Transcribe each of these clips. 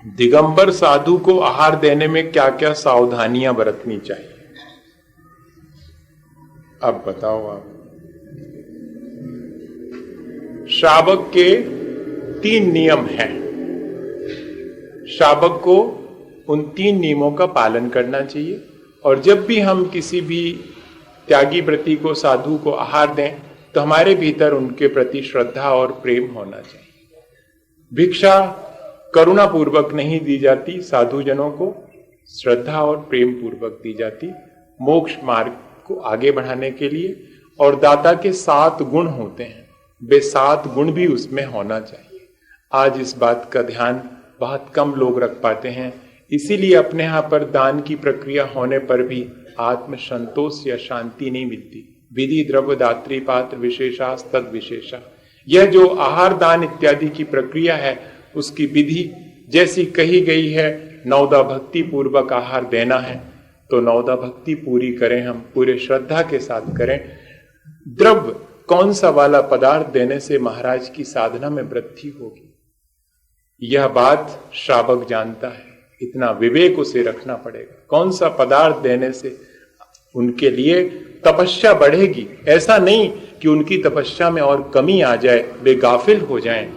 दिगंबर साधु को आहार देने में क्या क्या सावधानियां बरतनी चाहिए, अब बताओ आप। श्रावक के 3 नियम हैं। श्रावक को उन 3 नियमों का पालन करना चाहिए, और जब भी हम किसी भी त्यागी व्रती को, साधु को आहार दें तो हमारे भीतर उनके प्रति श्रद्धा और प्रेम होना चाहिए। भिक्षा करुणा पूर्वक नहीं दी जाती, साधु जनों को श्रद्धा और प्रेम पूर्वक दी जाती, मोक्ष मार्ग को आगे बढ़ाने के लिए। और दाता के 7 गुण होते हैं, वे 7 गुण भी उसमें होना चाहिए। आज इस बात का ध्यान बहुत कम लोग रख पाते हैं, इसीलिए अपने यहाँ पर दान की प्रक्रिया होने पर भी आत्म संतोष या शांति नहीं मिलती। विधि द्रव्य दात्री पात्र विशेषा तद विशेषा, यह जो आहार दान इत्यादि की प्रक्रिया है उसकी विधि जैसी कही गई है, नवदा भक्ति पूर्वक आहार देना है तो नवदा भक्ति पूरी करें, हम पूरे श्रद्धा के साथ करें। द्रव्य कौन सा वाला पदार्थ देने से महाराज की साधना में वृद्धि होगी, यह बात श्रावक जानता है, इतना विवेक उसे रखना पड़ेगा। कौन सा पदार्थ देने से उनके लिए तपस्या बढ़ेगी, ऐसा नहीं कि उनकी तपस्या में और कमी आ जाए, वे गाफिल हो जाएं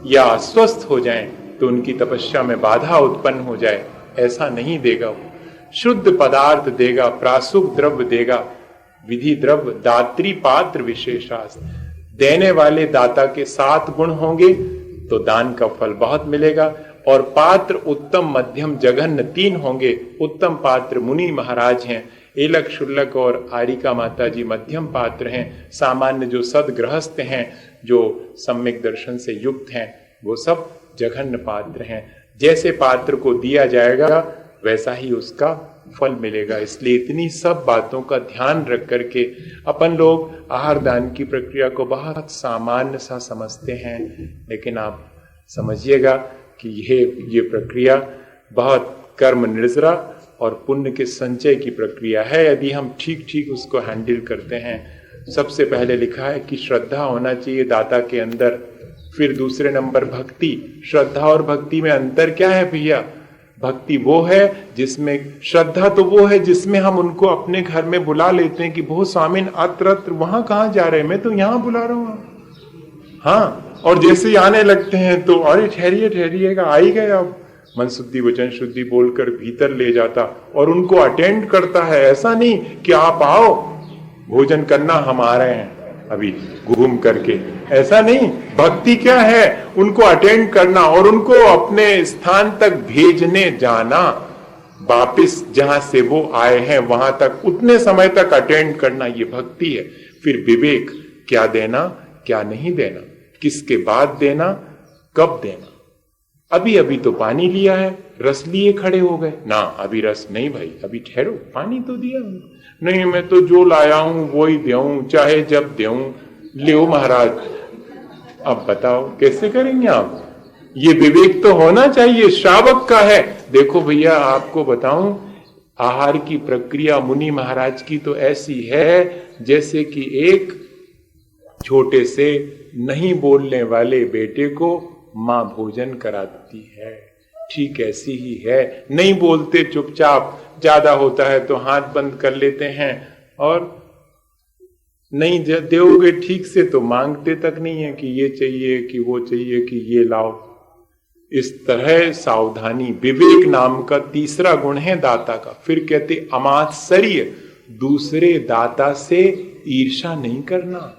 या अस्वस्थ हो जाएं तो उनकी तपस्या में बाधा उत्पन्न हो जाए, ऐसा नहीं देगा। वो शुद्ध पदार्थ देगा, प्रासुक द्रव्य देगा, विधि द्रव्य दात्री पात्र विशेषास, देने वाले दाता के 7 गुण होंगे तो दान का फल बहुत मिलेगा। और पात्र उत्तम मध्यम जघन्य 3 होंगे। उत्तम पात्र मुनि महाराज हैं, एलक शुल्लक और आरिका माता जी मध्यम पात्र हैं। सामान्य जो सदगृहस्थ हैं, जो सम्यक दर्शन से युक्त हैं, वो सब जघन्य पात्र हैं। जैसे पात्र को दिया जाएगा वैसा ही उसका फल मिलेगा। इसलिए इतनी सब बातों का ध्यान रख करके अपन लोग आहार दान की प्रक्रिया को बहुत सामान्य सा समझते हैं, लेकिन आप समझिएगा कि ये प्रक्रिया बहुत कर्म निर्जरा और पुण्य के संचय की प्रक्रिया है। यदि हम ठीक ठीक उसको हैंडल करते हैं, सबसे पहले लिखा है कि श्रद्धा होना चाहिए दाता के अंदर, फिर दूसरे नंबर भक्ति। श्रद्धा और भक्ति में अंतर क्या है भैया? भक्ति वो है जिसमें, श्रद्धा तो वो है जिसमें हम उनको अपने घर में बुला लेते हैं कि बहुत स्वामीन अत्र वहां कहाँ जा रहे हैं, मैं तो यहाँ बुला रहा हूँ। हाँ, और जैसे ही आने लगते हैं तो अरे ठहरिए ठहरिएगा, आ ही गए। अब मन शुद्धि वचन शुद्धि बोलकर भीतर ले जाता और उनको अटेंड करता है। ऐसा नहीं कि आप आओ भोजन करना, हम आ रहे हैं अभी घूम करके, ऐसा नहीं। भक्ति क्या है? उनको अटेंड करना और उनको अपने स्थान तक भेजने जाना, वापिस जहां से वो आए हैं वहां तक उतने समय तक अटेंड करना, ये भक्ति है। फिर विवेक, क्या देना क्या नहीं देना, किसके बाद देना, कब देना। अभी अभी तो पानी लिया है, रस लिए खड़े हो गए ना, अभी रस नहीं भाई, अभी ठहरो, पानी तो दिया नहीं, मैं तो जो लाया हूं वो ही देऊं, चाहे जब देऊं, ले महाराज। अब बताओ कैसे करेंगे आप? ये विवेक तो होना चाहिए, श्रावक का है। देखो भैया आपको बताऊं, आहार की प्रक्रिया मुनि महाराज की तो ऐसी है जैसे कि एक छोटे से नहीं बोलने वाले बेटे को मां भोजन कराती है, ठीक ऐसी ही है। नहीं बोलते, चुपचाप, ज्यादा होता है तो हाथ बंद कर लेते हैं, और नहीं दोगे ठीक से तो मांगते तक नहीं है कि ये चाहिए कि वो चाहिए कि ये लाओ। इस तरह सावधानी, विवेक नाम का तीसरा गुण है दाता का। फिर कहते अमात्सर्य, दूसरे दाता से ईर्ष्या नहीं करना।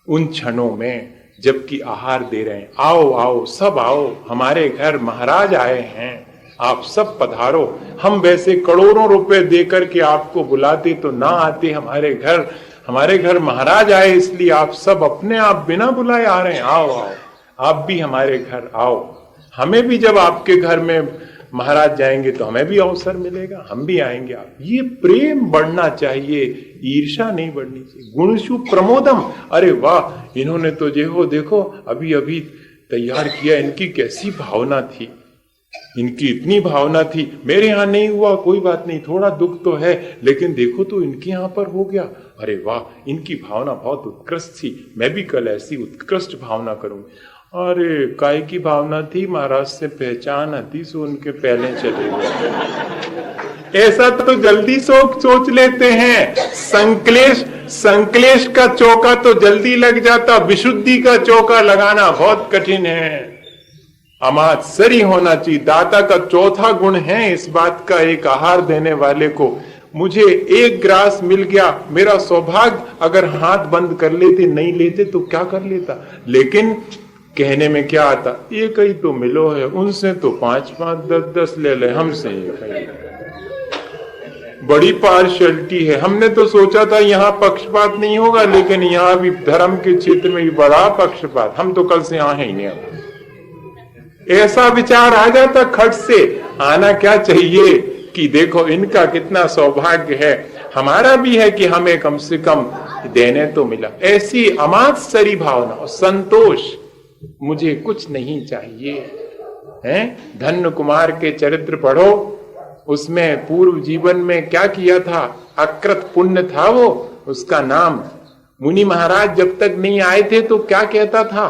उन क्षणों में जबकि आहार दे रहे हैं, आओ आओ सब आओ, हमारे घर महाराज आए हैं, आप सब पधारो। हम वैसे करोड़ों रुपए देकर के आपको बुलाते तो ना आते हमारे घर महाराज आए, इसलिए आप सब अपने आप बिना बुलाए आ रहे हैं, आओ आओ आप भी हमारे घर आओ। हमें भी जब आपके घर में महाराज जाएंगे तो हमें भी अवसर मिलेगा, हम भी आएंगे। आप, ये प्रेम बढ़ना चाहिए, ईर्ष्या नहीं बढ़नी चाहिए। गुणशु प्रमोदम, अरे वाह इन्होंने तो देखो अभी अभी तैयार किया, इनकी कैसी भावना थी, इनकी इतनी भावना थी, मेरे यहां नहीं हुआ कोई बात नहीं, थोड़ा दुख तो है लेकिन देखो तो इनके यहां पर हो गया, अरे वाह इनकी भावना बहुत उत्कृष्ट थी, मैं भी कल ऐसी उत्कृष्ट भावना करूंगी। अरे काय की भावना थी, महाराज से पहचान आती सो उनके पहले चले गए। ऐसा तो जल्दी सोच लेते हैं। संक्लेश का चौका तो जल्दी लग जाता, विशुद्धि का चौका लगाना बहुत कठिन है। अमात्सरी होना चाहिए। दाता का चौथा गुण है इस बात का, एक आहार देने वाले को मुझे एक ग्रास मिल गया, मेरा सौभाग्य। अगर हाथ बंद कर लेते, नहीं लेते तो क्या कर लेता, लेकिन कहने में क्या आता, ये कहीं तो मिलो है, उनसे तो 5-5 10-10 ले ले, हमसे ये कहीं। बड़ी पार्शियलिटी है। हमने तो सोचा था यहाँ पक्षपात नहीं होगा, लेकिन यहाँ भी धर्म के क्षेत्र में भी बड़ा पक्षपात। हम तो कल से आए ही नहीं। ऐसा विचार आ जाता खट से। आना क्या चाहिए कि देखो इनका कितना सौभाग्य है, हमारा भी है कि हमें कम से कम देने तो मिला। ऐसी अमात्सरी भावना और संतोष, मुझे कुछ नहीं चाहिए है। धन्य कुमार के चरित्र पढ़ो, उसमें पूर्व जीवन में क्या किया था, अकृत पुण्य था वो। उसका नाम मुनि महाराज जब तक नहीं आए थे तो क्या कहता था,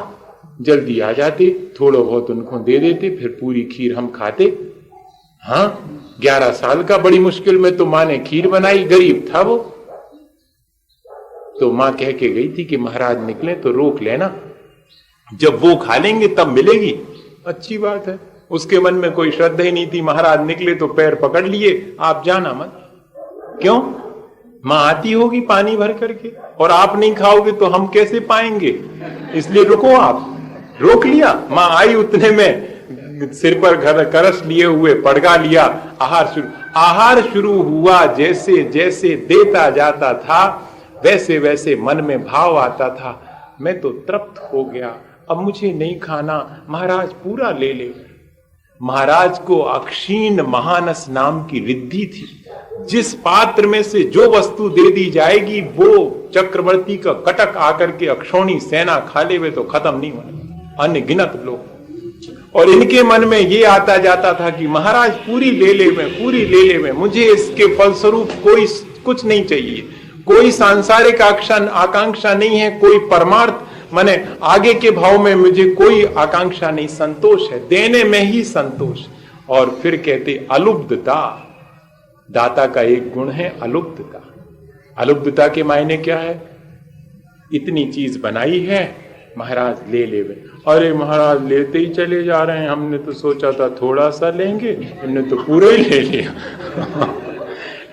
जल्दी आ जाते, थोड़ा बहुत उनको दे देते, फिर पूरी खीर हम खाते। हाँ, 11 साल का बड़ी मुश्किल में तो माँ ने खीर बनाई, गरीब था वो। तो माँ कह के गई थी कि महाराज निकले तो रोक लेना, जब वो खा लेंगे तब मिलेगी। अच्छी बात है। उसके मन में कोई श्रद्धा ही नहीं थी। महाराज निकले तो पैर पकड़ लिए, आप जाना मत। क्यों? माँ आती होगी पानी भर करके, और आप नहीं खाओगे तो हम कैसे पाएंगे, इसलिए रुको। आप रोक लिया। माँ आई, उतने में सिर पर करस लिए हुए पड़गा लिया, आहार शुरू हुआ। जैसे जैसे देता जाता था वैसे वैसे मन में भाव आता था, मैं तो तृप्त हो गया, अब मुझे नहीं खाना, महाराज पूरा ले ले। महाराज को अक्षीण महानस नाम की रिद्धि थी। जिस पात्र में से जो वस्तु दे दी जाएगी वो चक्रवर्ती का कटक आकर के अक्षौणी सेना खा ले, वे तो खत्म नहीं होने, अनगिनत लोग। और इनके मन में ये आता जाता था कि महाराज पूरी ले ले में, मुझे इसके फलस्वरूप कोई कुछ नहीं चाहिए, कोई सांसारिक आकांक्षा नहीं है, कोई परमार्थ माने आगे के भाव में मुझे कोई आकांक्षा नहीं, संतोष है, देने में ही संतोष। और फिर कहते अलुब्धता, दाता का एक गुण है अलुब्धता। अलुब्धता के मायने क्या है, इतनी चीज बनाई है, महाराज ले ले। अरे महाराज लेते ही चले जा रहे हैं, हमने तो सोचा था थोड़ा सा लेंगे, हमने तो पूरा ही ले लिया।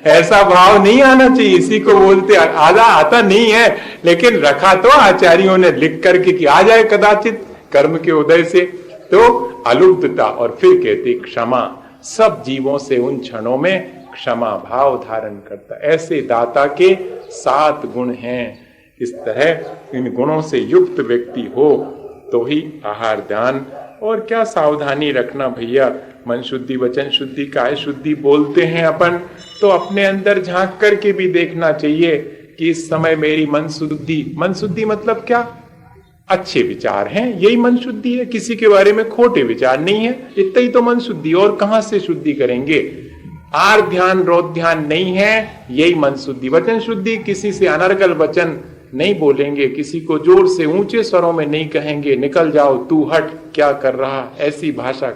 ऐसा भाव नहीं आना चाहिए। इसी को बोलते, आधा आता नहीं है लेकिन रखा तो आचार्यों ने लिख करके कि आ जाए कदाचित कर्म के उदय से, तो अलुब्धता। और फिर कहते क्षमा, सब जीवों से उन क्षणों में क्षमा भाव धारण करता। ऐसे दाता के 7 गुण हैं। इस तरह इन गुणों से युक्त व्यक्ति हो तो ही आहार दान। और क्या सावधानी रखना भैया, मन शुद्धि वचन शुद्धि काय शुद्धि बोलते हैं अपन, तो अपने अंदर झांक करके भी देखना चाहिए कि इस समय मेरी मन शुद्धि मतलब क्या, अच्छे विचार हैं, यही मन शुद्धि है। किसी के बारे में खोटे विचार नहीं है, इतना ही तो मन शुद्धि। और कहां से शुद्धि करेंगे, आर ध्यान रोध ध्यान नहीं है, यही मन शुद्धि। वचन शुद्धि, किसी से अनर्गल वचन नहीं बोलेंगे, किसी को जोर से ऊंचे स्वरों में नहीं कहेंगे निकल जाओ तू हट क्या कर रहा, ऐसी भाषा,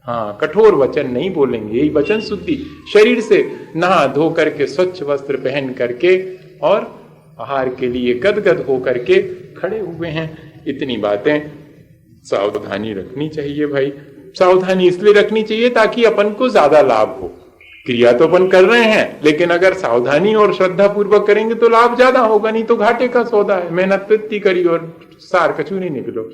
हाँ कठोर वचन नहीं बोलेंगे, यही वचन शुद्धि। शरीर से नहा धो करके स्वच्छ वस्त्र पहन करके और आहार के लिए गदगद हो करके खड़े हुए हैं। इतनी बातें सावधानी रखनी चाहिए भाई। सावधानी इसलिए रखनी चाहिए ताकि अपन को ज्यादा लाभ हो। क्रिया तो अपन कर रहे हैं, लेकिन अगर सावधानी और श्रद्धा पूर्वक करेंगे तो लाभ ज्यादा होगा, नहीं तो घाटे का सौदा है। मेहनत इतनी करी और सार कचू नहीं निकलो।